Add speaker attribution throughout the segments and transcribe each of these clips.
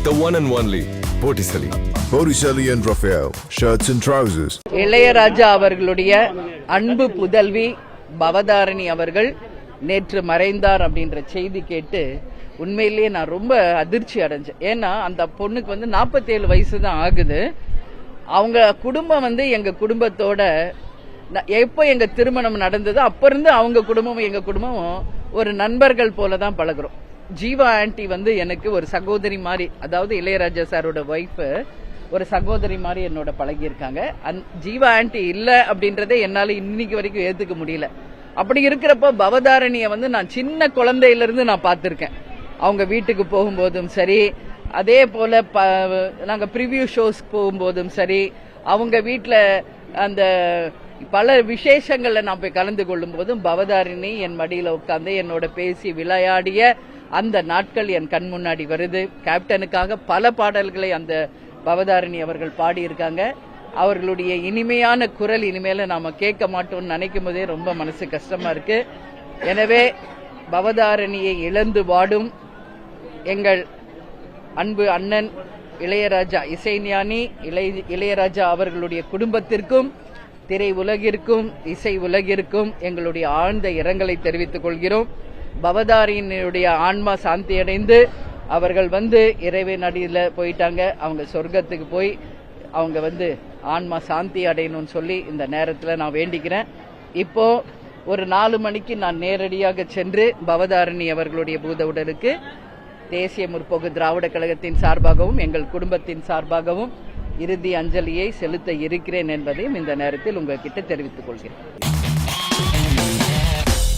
Speaker 1: The one and only Botticelli.
Speaker 2: Botticelli and Raphael, shirts and trousers.
Speaker 3: Ilaiyaraaja அவர்களுடைய அன்பு புதல்வி பவதாரணி அவர்கள் நேற்று மறைந்தார் அப்படின்ற செய்தி கேட்டு உண்மையிலேயே நான் ரொம்ப அதிர்ச்சி அடைஞ்சேன். ஏன்னா அந்த பொண்ணுக்கு 47 வயசு தான் ஆகுது. அவங்க குடும்பம் எங்க குடும்பத்தோட எப்போ எங்க திருமணம் நடந்தது அப்ப இருந்து அவங்க குடும்பமும் எங்க குடும்பமும் ஒரு நண்பர்கள் போலதான் பழகுறோம். ஜீவா ஆன்டி எனக்கு ஒரு சகோதரி மாதிரி, அதாவது இளையராஜா சாரோட ஒய்ஃப் ஒரு சகோதரி மாதிரி என்னோட பழகி இருக்காங்க. ஜீவா ஆன்டி இல்ல அப்படின்றதே என்னால இன்னைக்கு வரைக்கும் ஏத்துக்க முடியல. அப்படி இருக்கிறப்ப பவதாரணிய நான் சின்ன குழந்தையில இருந்து நான் பார்த்திருக்கேன். அவங்க வீட்டுக்கு போகும்போதும் சரி, அதே போல நாங்க ப்ரிவியூ ஷோஸ்க்கு போகும்போதும் சரி, அவங்க வீட்டுல அந்த பல விசேஷங்கள்ல நான் போய் கலந்து கொள்ளும் போதும் பவதாரிணி என் மடியில உட்கார்ந்து என்னோட பேசி விளையாடிய அந்த நாட்கள் என் கண் முன்னாடி வருது. கேப்டனுக்காக பல பாடல்களை அந்த பவதாரிணி அவர்கள் பாடியிருக்காங்க. அவர்களுடைய இனிமையான குரல் இனிமேல நாம கேட்க மாட்டோம்னு நினைக்கும் போதே ரொம்ப மனசு கஷ்டமா இருக்கு. எனவே பவதாரணியை இழந்து வாடும் எங்கள் அன்பு அண்ணன் இளையராஜா இசைஞானி இளையராஜா அவர்களுடைய குடும்பத்திற்கும் திரை உலகிற்கும் இசை உலகிற்கும் எங்களுடைய ஆழ்ந்த இரங்கலை தெரிவித்துக் கொள்கிறோம். பவதாரியினுடைய ஆன்மா சாந்தி அடைந்து அவர்கள் இறைவன் அடியில போயிட்டாங்க. அவங்க சொர்க்கத்துக்கு போய் அவங்க ஆன்மா சாந்தி அடையணும்னு சொல்லி இந்த நேரத்தில் நான் வேண்டிக்கிறேன். இப்போ ஒரு 4 மணிக்கு நான் நேரடியாக சென்று பவதாரணி அவர்களுடைய பூத உடலுக்கு தேசிய முற்போக்கு திராவிட கழகத்தின் சார்பாகவும் எங்கள் குடும்பத்தின் சார்பாகவும் இறுதி அஞ்சலியை செலுத்த இருக்கிறேன் என்பதையும் இந்த நேரத்தில் உங்ககிட்ட தெரிவித்துக் கொள்கிறேன்.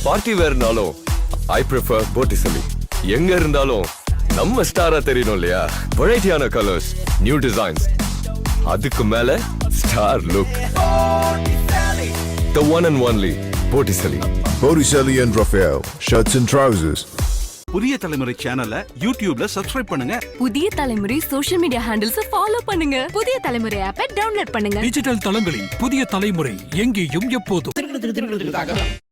Speaker 1: பார்ட்டி வேர்னாலும் I prefer Botticelli. எங்க இருந்தாலும் நம்ம ஸ்டாரா தெரியணும் இல்லையா? வெரைட்டியான கலர்ஸ், நியூ டிசைன்ஸ், அதுக்கு மேல star look. The one and only Botticelli.
Speaker 2: Botticelli and Raphael, shirts and trousers.
Speaker 4: புதிய தலைமுறை சேனலை யூடியூப்ல சப்ஸ்கிரைப் பண்ணுங்க.
Speaker 5: புதிய தலைமுறை சோஷியல் மீடியா ஹேண்டில்ஸ் ஃபாலோ பண்ணுங்க. புதிய தலைமுறை ஆப்பை டவுன்லோட் பண்ணுங்க.
Speaker 6: டிஜிட்டல் தளங்களில் புதிய தலைமுறை எங்கேயும் எப்போதும்.